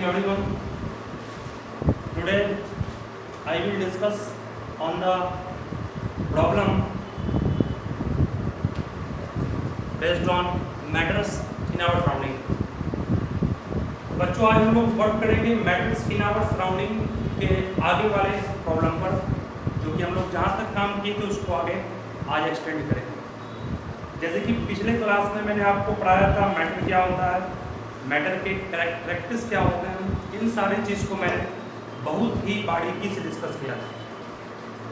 everyone. Today I will discuss on the problem based on matters in our surrounding. बच्चों आज हम लोग work करेंगे मैटर्स इन आवर सराउंडिंग के आगे वाले प्रॉब्लम पर, जो कि हम लोग जहाँ तक काम किए थे उसको आगे आज एक्सटेंड करेंगे। जैसे कि पिछले क्लास में मैंने आपको पढ़ाया था मैटर क्या होता है, मैटर के कैरेक्टरिस्टिक्स क्या होते हैं, इन सारी चीज़ को मैंने बहुत ही बारीकी से डिस्कस किया था।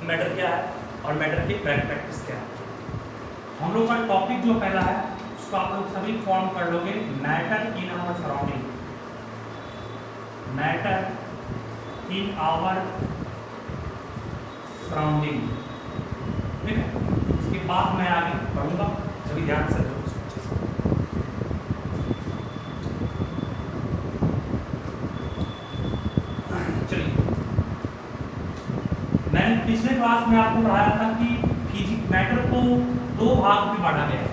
मैटर क्या है और मैटर के कैरेक्टरिस्टिक्स क्या है। हम लोग का टॉपिक जो पहला है उसको आप लोग सभी फॉर्म कर लोगे, matter in our surrounding. Matter in our surrounding, ठीक है। उसके बाद मैं आगे पढ़ूंगा, सभी ध्यान से दो। चलिए, मैंने पिछले क्लास में आपको पढ़ाया था कि फिजिक्स मैटर को दो भाग में बांटा गया है।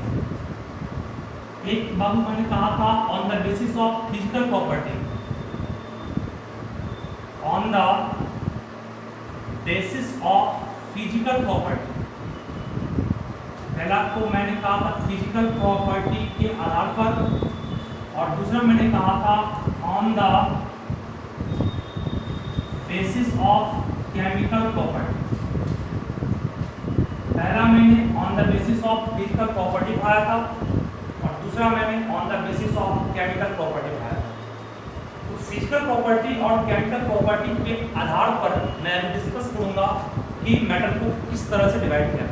एक भाग मैंने कहा था on the basis of physical property, on the basis of physical property. पहला को मैंने कहा था फिजिकल प्रॉपर्टी के आधार पर, और दूसरा मैंने कहा था on the basis of chemical property. पहला मैंने on the basis of physical property पढ़ाया था और दूसरा मैंने on the basis of chemical property पढ़ाया था। तो फिजिकल प्रॉपर्टी और केमिकल प्रॉपर्टी के आधार पर मैं डिस्कस करूंगा कि मैटर को किस तरह से डिवाइड किया।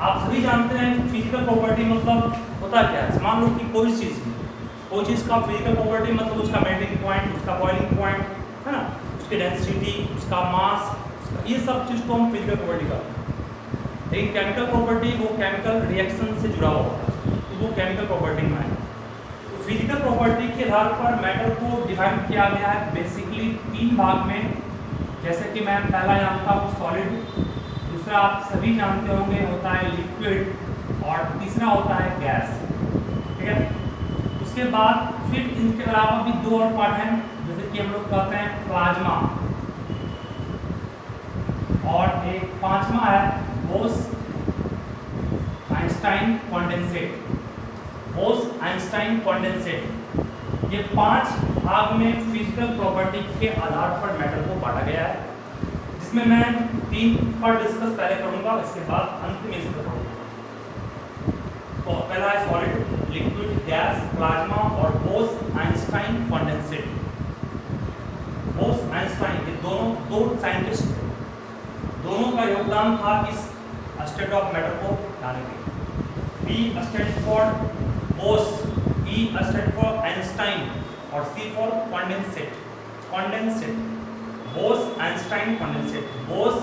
आप सभी जानते हैं फिजिकल प्रॉपर्टी मतलब होता क्या है। मान लो कि कोई चीज़ का फिजिकल प्रॉपर्टी मतलब उसका मेल्टिंग पॉइंट, उसका बॉइलिंग पॉइंट, है ना, उसकी डेंसिटी, उसका मास, ये सब चीज़ को हम फिजिकल प्रॉपर्टी करते हैं। लेकिन केमिकल प्रॉपर्टी वो केमिकल रिएक्शन से जुड़ा होता है, तो वो केमिकल प्रॉपर्टी में है। तो फिजिकल प्रॉपर्टी के आधार पर मैटर को डिवाइड किया गया है बेसिकली तीन भाग में। जैसे कि मैं पहला जानता हूँ सॉलिड, दूसरा आप सभी जानते होंगे होता है लिक्विड, और तीसरा होता है गैस, ठीक है। उसके बाद फिर इनके अलावा भी दो और पार्ट हैं, जैसे कि हम लोग कहते हैं प्लाज्मा, और एक पांचवा है बोस-आइंस्टाइन कंडेंसेट। बोस-आइंस्टाइन कंडेंसेट, ये पांच भाग में फिजिकल प्रॉपर्टी के आधार पर मैटर को बांटा गया है, जिसमें मैं तीन पर डिस्कस पहले करूंगा, इसके बाद अंत में इसको करूंगा। तो पहला है सॉलिड, लिक्विड, गैस, प्लाज्मा और बोस-आइंस्टाइन कंडेंसेट। बोस-आइंस्टाइन ये दो साइंटिस्ट, दोनों का योगदान था इस स्टेट ऑफ मैटर को लाने के। B state for Bose, E state for Einstein और C for condensate. Bose Einstein condensate, Bose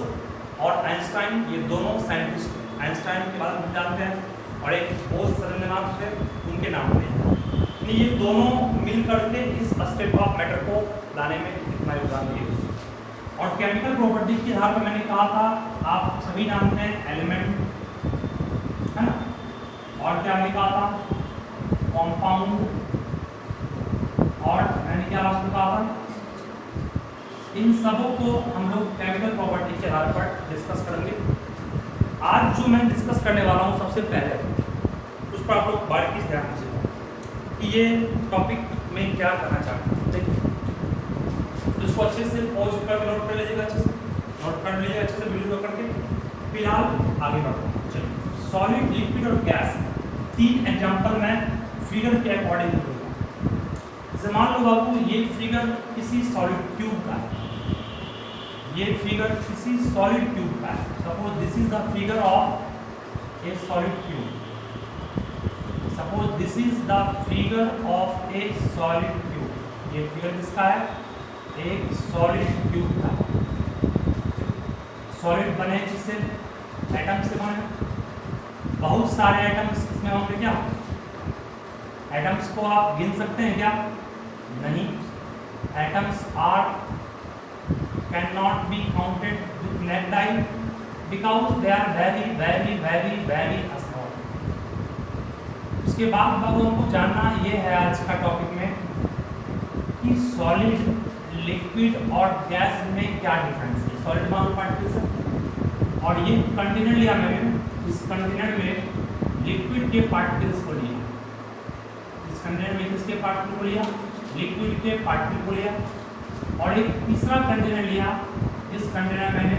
और आइंस्टाइन ये दोनों साइंटिस्ट, आइंस्टाइन के बारे में जानते हैं, और एक बोस रविंद्रनाथ थे, उनके नाम पे ये दोनों मिल करके इस स्टेट ऑफ मैटर को लाने में इतना योगदान दिए। और केमिकल प्रॉपर्टी के आधार पर मैंने कहा था, आप सभी जानते हैं एलिमेंट, है ना, और क्या मैंने कहा था कॉम्पाउंड, और मैंने क्या आपको कहा था, इन सबों को हम लोग केमिकल प्रॉपर्टी के आधार पर डिस्कस करेंगे। आज जो मैं डिस्कस करने वाला हूँ सबसे पहले, उस पर आप लोग बारीकी से ध्यान दीजिएगा कि ये टॉपिक में क्या करना चाहते हैं। देखिए, तो इसको अच्छे से पॉज कर नोट कर लीजिएगा, अच्छे से नोट कर लीजिएगा, अच्छे से वीडियो करके फिलहाल आगे बढ़ो। चलिए, सॉलिड, लिक्विड और गैस, तीन एग्जाम्पल मैं फिगर के अकॉर्डिंग दूंगा। जैसे मान लो बाबू ये फिगर किसी सॉलिड ट्यूब का है, ये फिगर किसी सॉलिड ट्यूब का है। Suppose this is the figure of A solid tube. Suppose this is the figure of A solid tube. ये फिगर किसका है? एक सॉलिड ट्यूब का। सॉलिड बने जिससे एटम से बने, बहुत सारे एटम्स इसमें होंगे क्या? एटम्स को आप गिन सकते हैं क्या? नहीं। Atoms are cannot be counted with naked eye because they are very very very very small। उसके बाद बाबू हमको जानना ये है आज का टॉपिक में कि सॉलिड, लिक्विड और गैस में क्या डिफरेंस है। सॉलिड मान पार्टिकल्स है और ये कंटेनर लिया मैंने, इस कंटेनर में लिक्विड के पार्टिकल्स को लिया, इस कंटेनर में किसके पार्टिकल को लिया, लिक्विड के पार्टिकल को लिया, और एक तीसरा कंटेनर लिया, इस कंटेनर मैंने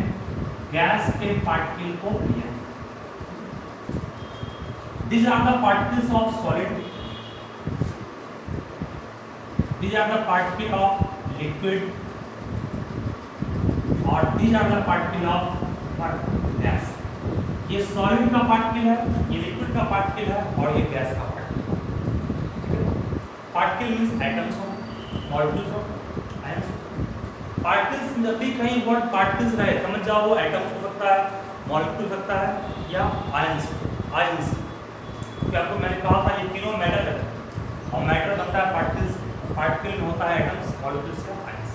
गैस के पार्टिकल को लिया। These are the particles of solid, these are the particle of liquid, और these are the particle of gas। ये सॉलिड का पार्टिकल है, ये लिक्विड का पार्टिकल है और ये गैस का पार्टिकल है। पार्टिकल मींस एटम्स हो, मॉलिक्यूल्स हो, आयंस। पार्टिकल्स जब भी कहीं वर्ड पार्टिकल्स रहे समझ जाओ वो एटम्स हो सकता है, मॉलिक्यूल हो सकता है या आयंस। आयंस कि आपको मैंने कहा था ये तीनों मैटर है और मैटर बनता है पार्टिकल्स, पार्टिकल में होता है एटम्स, मॉलिक्यूल्स या आयंस।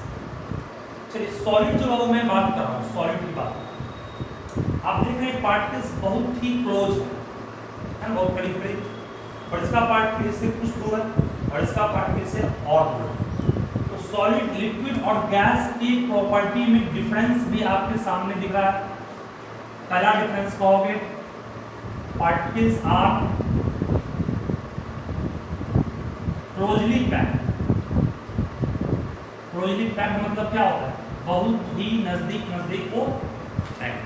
चलिए सॉलिड जो है वो मैं बात कर रहा हूँ, सॉलिड की बात। आप देख रहे हैं पार्टिकल्स बहुत ही क्लोज है, बहुत करीब करीब, और इसका पार्टिकल इससे कुछ दूर है और इसका पार्टिकल से और दूर है। तो सॉलिड, लिक्विड और गैस की प्रॉपर्टी में डिफरेंस भी आपके सामने दिख रहा है। पहला डिफरेंस कहोगे, particles are closely packed. Closely packed मतलब क्या होता है, बहुत ही नजदीक नजदीक को पैक्ड।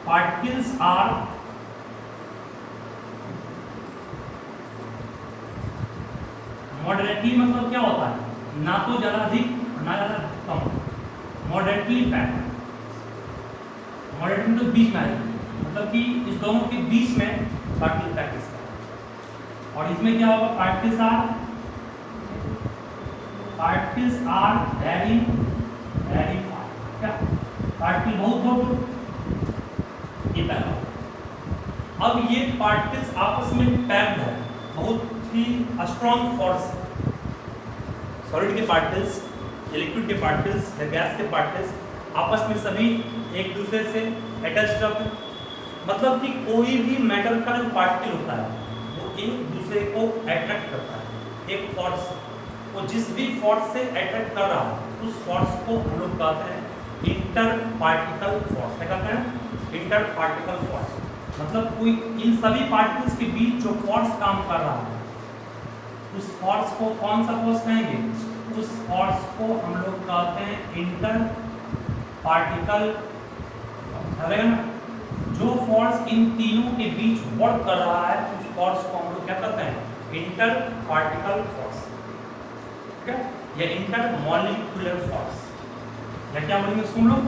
पार्टिकल्स आर मॉडरेटली मतलब क्या होता है, ना तो ज्यादा अधिक ना ज्यादा कम, मॉडरेटली पैक्ड। मॉडरेटली तो बीच में है, मतलब कि इस दोनों के बीच में पार्टिकल पैक्ड है। और इसमें क्या होगा, particles are very very fine. क्या पार्टिकल बहुत छोटे, ये पहला। अब ये पार्टिकल्स आपस में पैक्ड है, बहुत ही स्ट्रॉन्ग फोर्स। सॉलिड के पार्टिकल्स या लिक्विड के पार्टिकल्स या गैस के पार्टिकल्स आपस में सभी एक दूसरे से अटैच्ड रहते हैं। मतलब कि कोई भी मेटल का जो पार्टिकल होता है वो एक दूसरे को अट्रैक्ट करता है, एक फोर्स। वो जिस भी फोर्स से अट्रैक्ट कर रहा है उस फोर्स को हम लोग कहते हैं इंटर पार्टिकल फोर्स। क्या कहते हैं, इंटर पार्टिकल फोर्स। मतलब कोई इन सभी पार्टिकल्स के बीच जो फोर्स काम कर रहा है उस फोर्स को कौन सा फोर्स कहेंगे, उस फोर्स को हम लोग कहते हैं इंटर पार्टिकल। जो फोर्स इन तीनों के बीच वर्क कर रहा है उस फोर्स को हम लोग क्या कहते हैं, इंटर पार्टिकल फोर्स। ठीक है, या इंटर मॉलिक्यूलर फोर्स, या क्या बोलेंगे उसको हम लोग,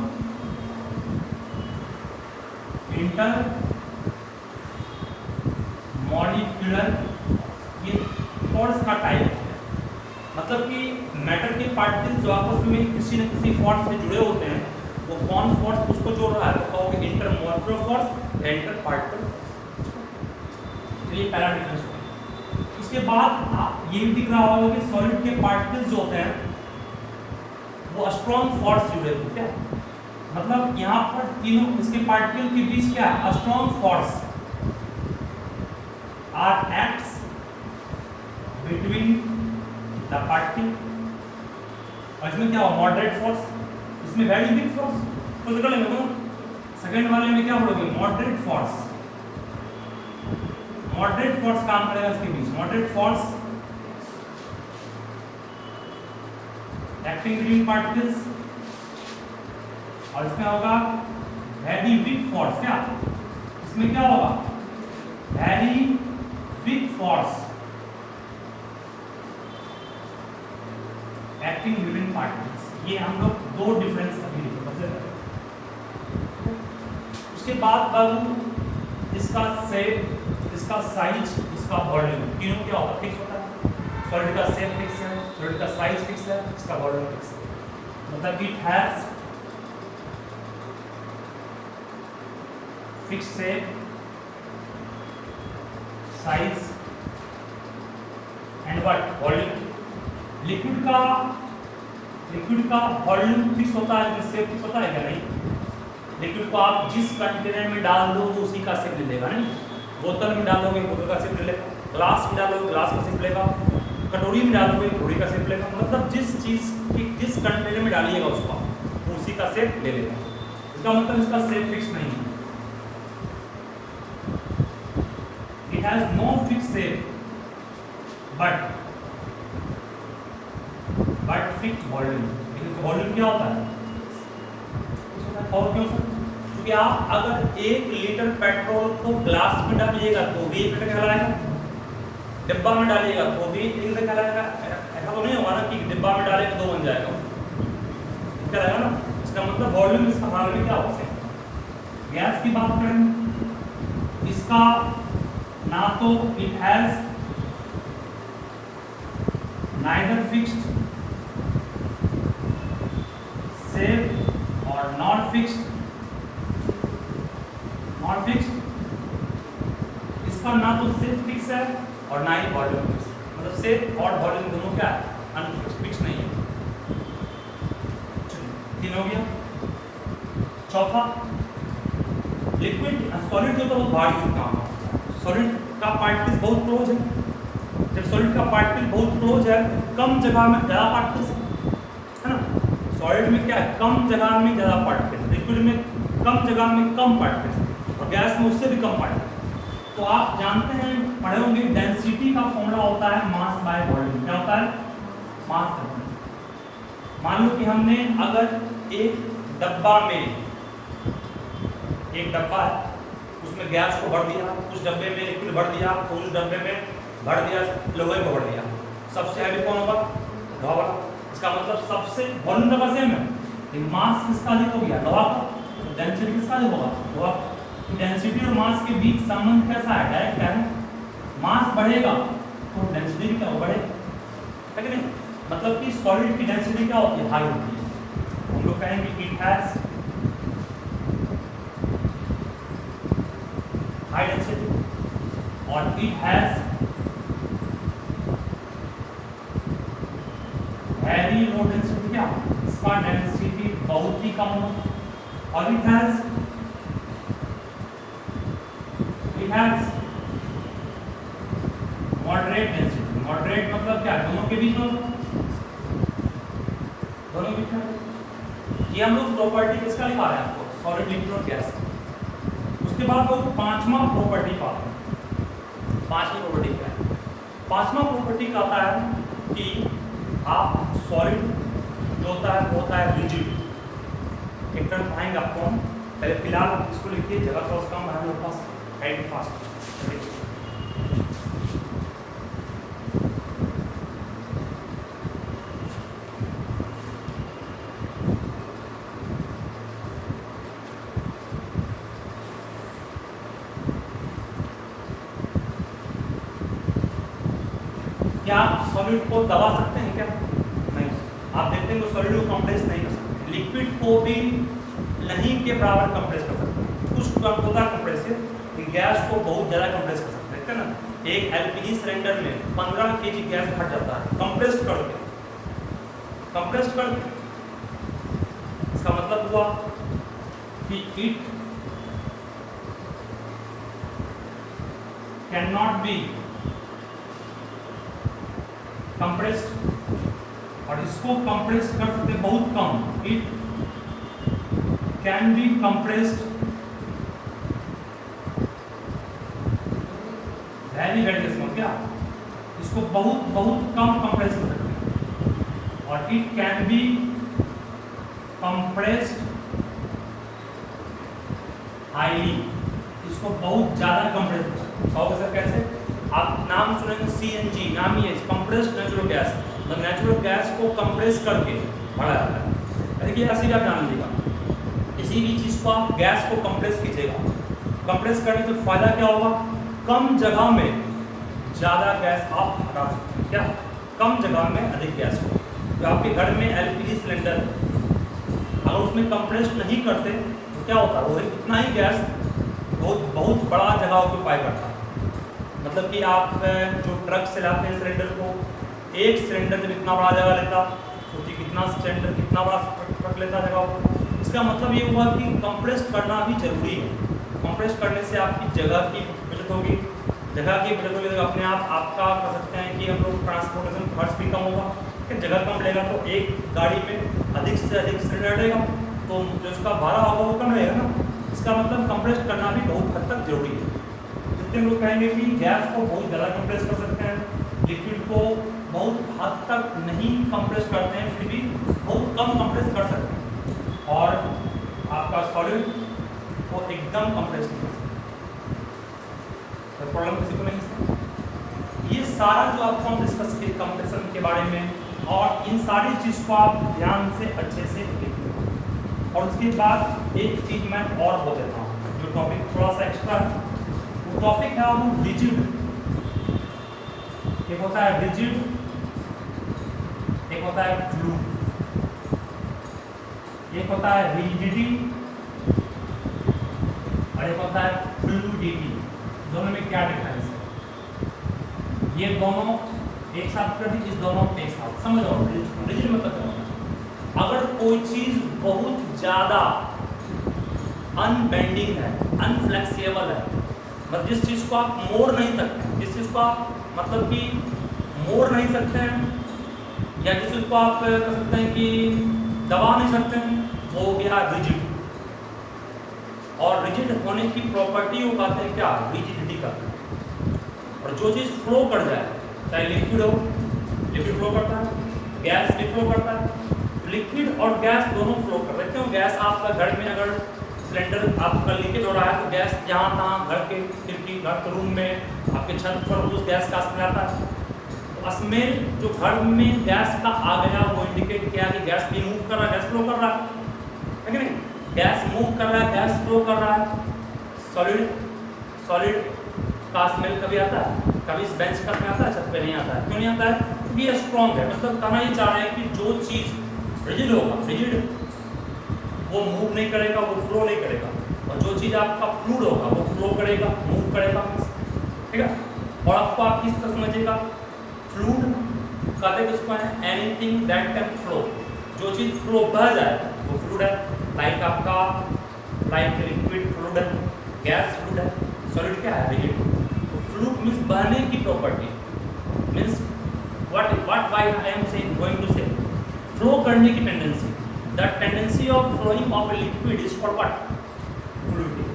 इंटर मॉलिक्यूलर। ये फोर्स का टाइप है। मतलब कि मैटर के पार्टिकल्स जो आपस में किसी न किसी फोर्स से जुड़े होते हैं, वो कौन फोर्स उसको जोड़ रहा है, तो कहोगे इंटर मॉलिक्यूलर फोर्स या इंटर पार्टिकल फोर्स। चलिए पहला डिफरेंस हो गया। उसके बाद ये भी दिख रहा होगा कि सॉलिड के पार्टिकल्स जो होते हैं वो स्ट्रॉन्ग फोर्स से जुड़े होते हैं। मतलब यहाँ पर तीनों इसके पार्टिकल के बीच क्या है, strong force are acts between the particle. और इसमें क्या हो, मॉडरेट फोर्स, इसमें वेरी बिग फोर्स। तो निकल लेंगे सेकेंड वाले में क्या बोलोगे, मॉडरेट फोर्स। मॉडरेट फोर्स काम करेगा इसके बीच, moderate force acting between particles. और इसमें होगा वेरी वीक फोर्स। क्या इसमें क्या होगा, very weak force acting between particles. ये हम लोग दो डिफरेंस अभी लिखे। उसके बाद बाबू इसका शेप, इसका साइज, इसका वॉल्यूम, तीनों क्या होता है, फिक्स होता है। सॉलिड का शेप फिक्स है, सॉलिड का साइज फिक्स है, इसका वॉल्यूम फिक्स है। मतलब it has fix shape, size and what, volume. Liquid का वॉल्यूम फिक्स होता है, शेप फिक्स होता है क्या, नहीं। लिक्विड को आप जिस कंटेनर में डाल दो वो उसी का शेप ले लेगा, नहीं। बोतल में डालोगे बोतल का शेप ले लेगा, ग्लास में डालोगे ग्लास का शेप लेगा, कटोरी में डालोगे कटोरी का शेप लेगा। मतलब जिस चीज़ की जिस कंटेनर में डालिएगा उसका उसी का शेप ले लेगा। इसका मतलब इसका शेप फिक्स नहीं है। It has no fix shape but fix volume. Volume क्या होता है और क्यों सर? क्योंकि आप अगर 1 लीटर पेट्रोल को ग्लास में डालिएगा तो भी 1 लीटर कहलाएगा, डिब्बा में डालिएगा तो भी 1 लीटर कहलाएगा। ऐसा तो नहीं होगा ना कि डिब्बा में डालेगा 2 बन जाएगा, क्या रहेगा ना। इसका मतलब वॉल्यूम इसका हाल में क्या होता है। गैस की बात करें, इसका ना तो it has neither fixed shape और नॉट फिक्स्ड इसका ना तो शेप फिक्स है और ना ही वॉल्यूम फिक्स। मतलब शेप और वॉल्यूम दोनों क्या है, अनफिक्स, फिक्स नहीं है। 3 हो गया। चौथा, लिक्विड सॉलिड जो तो बहुत भारी काम है। सॉलिड का पार्टिकल्स बहुत क्लोज है। जब सॉलिड का पार्टिकल बहुत क्लोज है तो कम जगह में ज़्यादा पार्टिकल्स है ना। सॉलिड में क्या है, कम जगह में ज़्यादा पार्टिकल्स, लिक्विड में कम जगह में कम पार्टिकल्स और गैस में उससे भी कम पार्टिकल्स। तो आप जानते हैं, पढ़े होंगे, डेंसिटी का फॉर्मूला होता है मास बाय वॉल्यूम। क्या होता है, मास बाय वॉल्यूम। मान लो कि हमने अगर एक डब्बा में, एक डब्बा है उसमें गैस को भर दिया, उस डब्बे में लिक्विड भर दिया, तो उस डब्बे में भर दिया लोहे को भर दिया, सबसे हैवी कौन होगा, लोहा वाला। इसका मतलब सबसे वॉल्यूम का सेम है, लेकिन मास किसका अधिक हो गया, लोहा का। तो डेंसिटी किसका अधिक होगा, लोहा। डेंसिटी और मास के बीच संबंध कैसा है, डायरेक्ट है। मास बढ़ेगा तो डेंसिटी भी क्या हो, बढ़ेगा, है कि नहीं। मतलब कि सॉलिड की डेंसिटी क्या होती है, हाई होती है। हम लोग कहेंगे इट हैज हाई डेंसिटी और it has very low density. क्या, इसका डेंसिटी बहुत ही कम होगा। और it has moderate density. Moderate मतलब क्या, दोनों के बीच में, दोनों के बीच में। ये हम लोग प्रॉपर्टी किसका लिखा रहे हैं आपको, सॉलिड, लिक्विड और गैस। उसके बाद वो 5वां प्रॉपर्टी पाते हैं। 5वीं प्रॉपर्टी क्या है, 5वां प्रॉपर्टी का आता है कि आप सॉलिड जो होता है वो होता है रिजिड। एक टर्म आएंगे आपको हम, पहले फिलहाल इसको लिखिए, जगह थोड़ा कम है मेरे पास, टाइम फास्ट। क्या आप सॉलिड को दबा सकते हैं क्या, नहीं। आप देखते हैं सॉलिड को कंप्रेस नहीं कर सकते, लिक्विड को भी नहीं के बराबर कंप्रेस कर सकते हैं। कुछ होता है कंप्रेस, गैस को बहुत ज़्यादा कंप्रेस कर सकते हैं, है ना। एक एलपीजी सिलेंडर में 15 केजी गैस भर जाता है कंप्रेस्ड करके, कंप्रेस्ड करके। इसका मतलब हुआ कि it can not be compressed, और इसको कंप्रेस कर सकते बहुत कम। It can be compressed very small. क्या, इसको बहुत बहुत कम कंप्रेस कर सकते हैं। और it can be compressed highly, इसको बहुत ज्यादा कंप्रेस कर सकते हैं। और सर कैसे, आप नाम सुनेंगे सीएनजी, नाम ही है कंप्रेस्ड नेचुरल गैस। मतलब नेचुरल गैस को कंप्रेस करके बढ़ा जाता है। देखिए ऐसे आप जान लीजिएगा, किसी भी चीज़ को आप गैस को कंप्रेस कीजिएगा, कंप्रेस करने से फायदा क्या होगा, कम जगह में ज़्यादा गैस आप हटा सकते हैं। क्या, कम जगह में अधिक गैस हो। तो आपके घर में एलपीजी सिलेंडर अगर उसमें कंप्रेस नहीं करते तो क्या होता है, वो इतना ही गैस बहुत बड़ा जगह ऑक्यूपाई करता है। मतलब कि आप जो ट्रक से लाते हैं सिलेंडर को, एक सिलेंडर जब इतना बड़ा जगह लेता, सोचिए कितना सिलेंडर कितना बड़ा ट्रक लेता जगह। इसका मतलब ये हुआ कि कंप्रेस करना भी जरूरी है। कंप्रेस करने से आपकी जगह की जो बचत होगी, जगह की बचत होगी, तो अपने आप आपका कर सकते हैं कि हम लोग ट्रांसपोर्टेशन खर्च भी कम होगा, कि जगह कम लेगा तो एक गाड़ी में अधिक से अधिक सिलेंडर रहेगा, तो जो उसका भाड़ा होगा वो कम रहेगा ना। इसका मतलब कंप्रेस करना भी बहुत हद तक जरूरी है। जितने लोग कहेंगे कि गैस को बहुत ज़्यादा कंप्रेस कर सकते हैं, लिक्विड को बहुत हद तक नहीं कंप्रेस करते हैं, फिर भी बहुत कम कंप्रेस कर सकते हैं, और आपका सॉलिड को एकदम कंप्रेस नहीं कर सकते, तो प्रॉब्लम किसी को नहीं है। ये सारा जो आपको हम डिस्कस किए कंप्रेशन के बारे में, और इन सारी चीज़ को आप ध्यान से अच्छे से लिखिए। और उसके बाद एक चीज़ मैं और बोल देता हूँ, जो टॉपिक थोड़ा सा एक्स्ट्रा है, वो टॉपिक है वो रिजिड। एक होता है रिजिड, एक होता है फ्लूइड, एक होता है रिजिडिटी और एक होता है फ्लूइडिटी। दोनों में क्या डिफरेंस है, ये दोनों एक साथ कर दी, इस दोनों को एक साथ समझो। रिजिड मतलब क्या होता है, अगर कोई चीज बहुत ज्यादा अनबेंडिंग है, अनफ्लेक्सिबल है, मतलब जिस चीज को आप मोड़ नहीं सकते, जिस चीज को आप मतलब कि मोड़ नहीं सकते हैं, या जिस चीज को आप कर सकते हैं कि दबा नहीं सकते हैं, वो हो गया रिजिड। और रिजिड होने की प्रॉपर्टी वो कहते हैं क्या, रिजिडिटी कहते हैं। और जो चीज फ्लो कर जाए, चाहे लिक्विड हो, लिक्विड फ्लो करता है, गैस भी फ्लो करता है, लिक्विड और गैस दोनों फ्लो कर रहे हैं। गैस आपका घर में अगर सिलेंडर आपका लीकेज हो रहा है, तो गैस जहाँ तहाँ घर के खिड़की, घर के रूम में, आपके छत पर उस गैस का स्मेल आता है। तो स्मेल जो घर में गैस का आ गया, वो इंडिकेट किया कि गैस भी मूव कर रहा है, गैस फ्लो कर रहा है कि नहीं, गैस मूव कर रहा है, गैस फ्लो कर रहा है। सॉलिड का स्मेल कभी आता है, कभी इस बेंच का स्मेल आता है, छत पे नहीं आता है। क्यों नहीं आता है, क्योंकि ये स्ट्रॉन्ग है। मतलब कहना ही चाह रहे हैं कि जो चीज़ रिजिड होगा, रिजिड वो मूव नहीं करेगा, वो फ्लो नहीं करेगा, और जो चीज़ आपका फ्लूइड होगा वो फ्लो करेगा, मूव करेगा, ठीक है। और आपको आप किस तरह समझिएगा, फ्लूइड कहते हैं उसको है एनीथिंग दैट कैन फ्लो, जो चीज़ फ्लो बह जाए वो फ्लूइड है। लाइक आपका लिक्विड फ्लूइड है, गैस फ्लूइड है, सॉलिड क्या है, रिजिड। तो फ्लूइड मीन्स बहने की property, means what why I am saying going to say flow करने की tendency. The tendency of flowing of a liquid is called what, fluidity.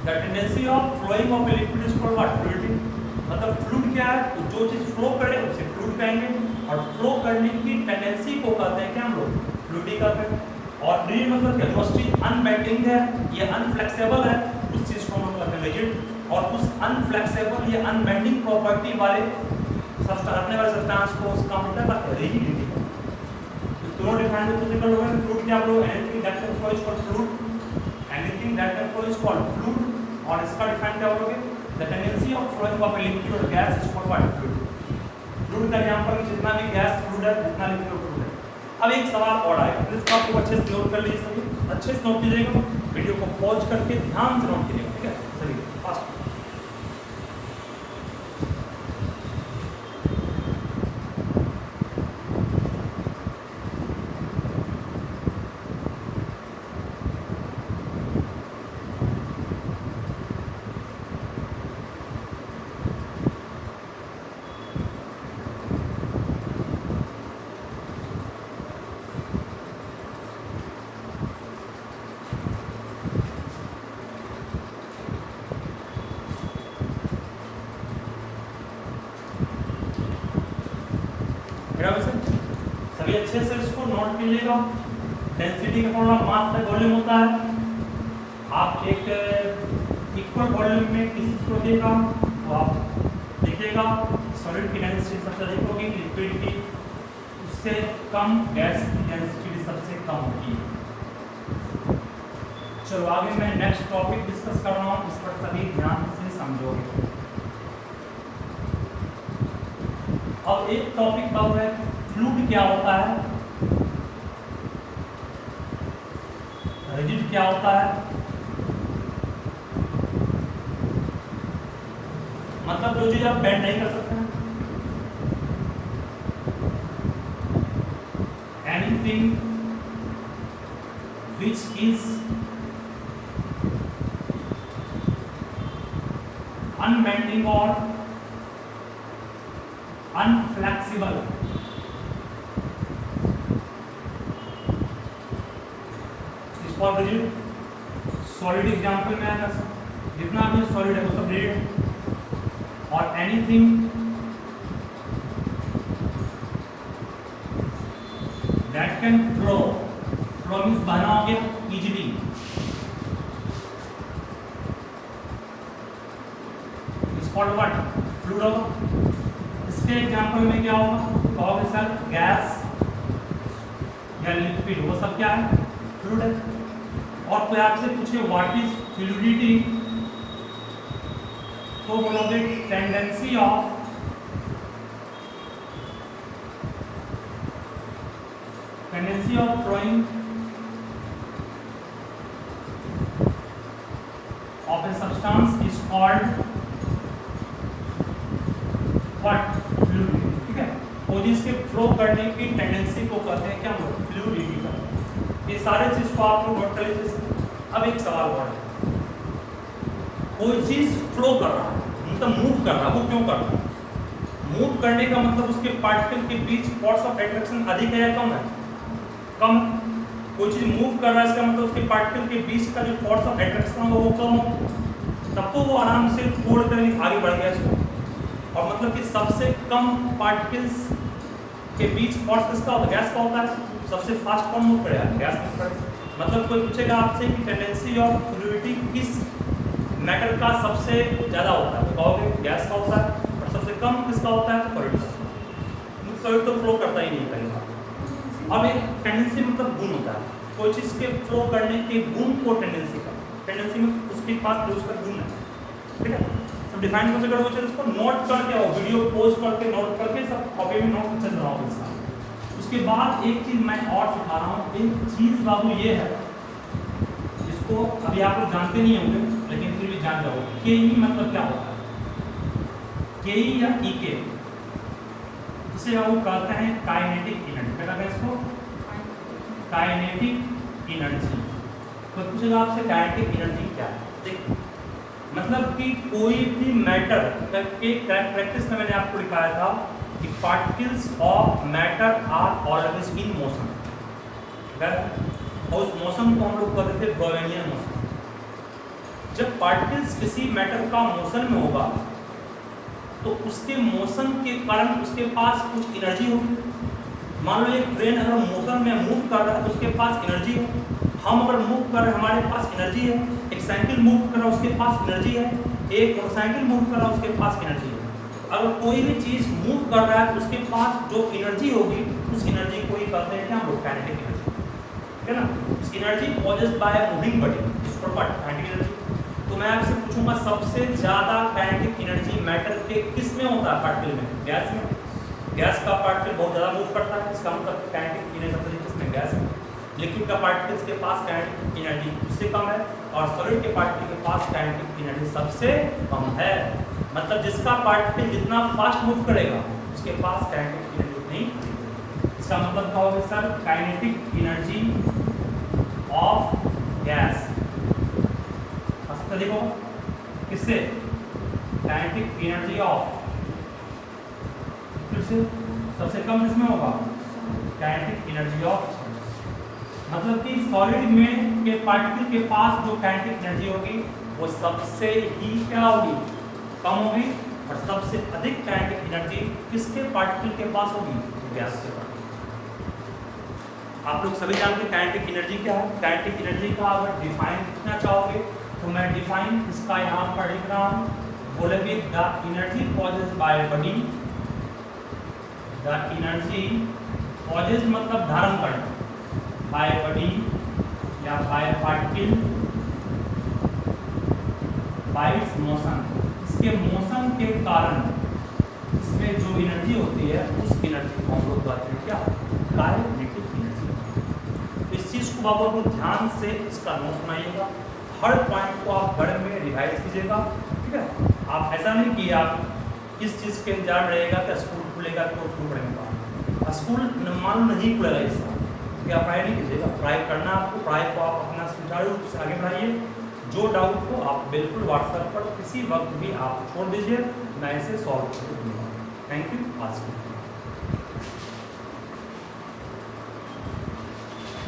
The tendency of flowing of a liquid is called what, fluidity. मतलब fluid क्या है, तो जो चीज flow करे उसे फ्लूइड कहेंगे, और फ्लो करने की टेंडेंसी को कहते हैं क्या हम लोग, फ्लूइडिटी कहते हैं। और रिजिड मतलब क्या, जो चीज अनबेंडिंग है, ये अनफ्लेक्सिबल है, उस चीज को हम लोग कहते हैं रिजिड। और उस अनफ्लेक्सिबल या अनबेंडिंग प्रॉपर्टी वाले रखने वाले सब्सटेंस को उसका मतलब क्या है, रिजिडिटी। दोनों डिफाइन फिजिकल हो गए। फ्लूइड क्या बोलो, anything that can flow is called fluid, anything that can flow is called fluid. और इसका डिफाइन क्या बोलोगे, the tendency of flowing of a liquid और gas is called what, fluid. Fluid का एग्जांपल जितना भी गैस फ्लूइड है, जितना लिक्विड फ्लूइड है। अब एक सवाल और आएगा, इसको आपको अच्छे से नोट कर लीजिए, सभी अच्छे से नोट कीजिएगा, वीडियो को पॉज करके ध्यान से नोट कीजिएगा, ठीक है। चलिए फास्ट। सभी अच्छे से इसको नोट कीजिएगा। डेंसिटी का फॉर्मूला मास बाय वॉल्यूम होता है। आप एक इक्वल वॉल्यूम में किसी चीज को देगा तो आप देखिएगा सॉलिड की डेंसिटी सबसे अधिक होगी, लिक्विड की उससे कम, गैस की डेंसिटी सबसे कम होगी। चलो आगे मैं नेक्स्ट टॉपिक डिस्कस कर रहा हूँ, इस पर सभी ध्यान से समझोगे। अब एक टॉपिक बात है फ्लूइड क्या होता है, रिजिड क्या होता है। मतलब जो चीज आप बेंड नहीं कर सकते हैं, एनीथिंग विच इज अनबेंडिंग और अनफ्लेक्सिबल। इसको रिजिड सॉलिड एग्जांपल में आएगा, जितना भी सॉलिड है वो सब रिजिड। और anything that can flow, flow means बहना हो गया इजीली। इस कॉल्ड व्हाट, फ्लूइड होगा। इसके एग्जांपल में क्या होगा, कहोगे सर गैस या लिक्विड, वो सब क्या है, फ्लूइड है। और कोई आपसे पूछे व्हाट इज फ्लूइडिटी, तो बोलोगे tendency of flowing of a substance is called what, fluidity. ठीक है, और जिसके फ्लो करने की टेंडेंसी को कहते हैं क्या, फ्लूइडिटी का। ये सारे चीज को आप लोग नोट कर लीजिए। अब एक सवाल और है, कोई चीज फ्लो कर रहा है मतलब मूव कर रहा है, वो क्यों कर रहा है? मूव करने का मतलब उसके पार्टिकल के बीच फोर्स ऑफ अट्रैक्शन अधिक है या कम है, कम। कोई चीज मूव कर रहा है इसका मतलब उसके पार्टिकल के बीच का जो फोर्स ऑफ अट्रैक्शन होगा वो कम हो, तब तो वो आराम से तोड़ कर आगे बढ़ गया इसको। और मतलब कि सबसे कम पार्टिकल्स के बीच फोर्स किसका होता है, गैस का होता है। सबसे फास्ट कौन मूव करेगा, गैस में। मतलब कोई पूछेगा आपसे कि टेंडेंसी ऑफ फ्लूइडिटी किस मैटर का सबसे ज़्यादा होता है, तो कहोगे गैस का होता है। और सबसे कम किसका होता है, तो सॉलिड का। सॉलिड तो फ्लो करता ही नहीं कहीं। अब एक टेंडेंसी मतलब गुण होता है, कोई चीज़ के फ्लो करने के गुण को टेंडेंसी का, टेंडेंसी में उसके पास जो उसका गुण है। ठीक है, सब डिफाइन कैसे करोगे, चीज़ इसको नोट करके आओ, वीडियो पॉज करके नोट करके सब कॉपी में नोट चल रहा हो। उसके बाद एक चीज़ मैं और सिखा रहा हूँ, एक चीज़ बाबू ये है जिसको अभी आप लोग जानते नहीं होंगे लेकिन फिर भी जान जाओगे। के ई मतलब क्या होता है, के ई या ई के, जिसे वो कहते हैं काइनेटिक एनर्जी। क्या कहते हैं इसको, काइनेटिक एनर्जी। तो पूछेगा आपसे काइनेटिक एनर्जी क्या है, देखिए मतलब कि कोई भी मैटर के प्रैक्टिस में मैंने आपको दिखाया था कि particles of matter are always in motion, और उस मोशन को हम लोग कहते थे ब्रोवेनियन मोशन। जब पार्टिकल्स किसी मैटर का मोशन में होगा तो उसके मोशन के कारण उसके पास कुछ एनर्जी होगी। मान लो एक ट्रेन अगर मोशन में मूव कर रहा है तो उसके पास एनर्जी हो, हम अगर मूव कर रहे हैं हमारे पास एनर्जी है, एक साइकिल मूव कर रहा है उसके पास एनर्जी है, एक मोटरसाइकिल मूव कर रहा है उसके पास एनर्जी है। अगर कोई भी चीज़ मूव कर रहा है तो उसके पास जो एनर्जी होगी उस एनर्जी को ही कहते हैं क्या, काइनेटिक एनर्जी, है ना। उस energy possessed by moving body, इस प्रॉपर्टी काइनेटिक एनर्जी। तो मैं आपसे पूछूंगा सबसे ज़्यादा काइनेटिक एनर्जी मैटर के किस में होता है, पार्टिकल में, गैस में। गैस का पार्टिकल बहुत ज़्यादा मूव करता है, इसका मतलब काइनेटिक एनर्जी सबसे किसमें, गैस में। लिक्विड का पार्टिकल्स के पास काइनेटिक एनर्जी उससे कम है, और सॉलिड के पार्टिकल के पास काइनेटिक एनर्जी सबसे कम है। मतलब जिसका पार्टिकल जितना फास्ट मूव करेगा उसके पास काइनेटिक एनर्जी नहीं। इसका मतलब क्या होगा sir, kinetic energy of gas. देखो किससे, काइनेटिक एनर्जी ऑफ, फिर से सबसे कम किसमें होगा, काइनेटिक एनर्जी ऑफ। मतलब कि सॉलिड में के पार्टिकल के पास जो काइनेटिक एनर्जी होगी वो सबसे ही क्या होगी, कम होगी। और सबसे अधिक काइनेटिक एनर्जी किसके पार्टिकल के पास होगी, गैस के पास। आप लोग सभी जानते हैं काइनेटिक एनर्जी क्या है। काइनेटिक एनर्जी का अगर डिफाइन लिखना चाहोगे तो मैं डिफाइन इसका यहाँ पर लिख रहा हूँ, बोलेंगे the energy possessed by body, the energy possessed मतलब धारण करना, बाय बॉडी या by particle by its motion, इसके मोशन के कारण इसमें जो एनर्जी होती है उस एनर्जी को हम लोग कहते हैं क्या, काइनेटिक एनर्जी। इस चीज़ को बाबू आप ध्यान से इसका नोट बनाइएगा, हर पॉइंट को आप घर में रिवाइज कीजिएगा। ठीक है, आप ऐसा नहीं कि आप इस चीज़ के इंतजार में रहेगा कि स्कूल खुलेगा तो स्कूल पढ़ेंगे। स्कूल मान लो नहीं खुलेगा इस साल, क्या पढ़ाई नहीं कीजिएगा, पढ़ाई करना आपको, पढ़ाई को आप अपना सुचारू रूप से आगे बढ़ाइए। जो डाउट हो आप बिल्कुल व्हाट्सएप पर किसी वक्त भी आप छोड़ दीजिए, मैं इसे सॉल्व कर दूंगा। Thank you. आज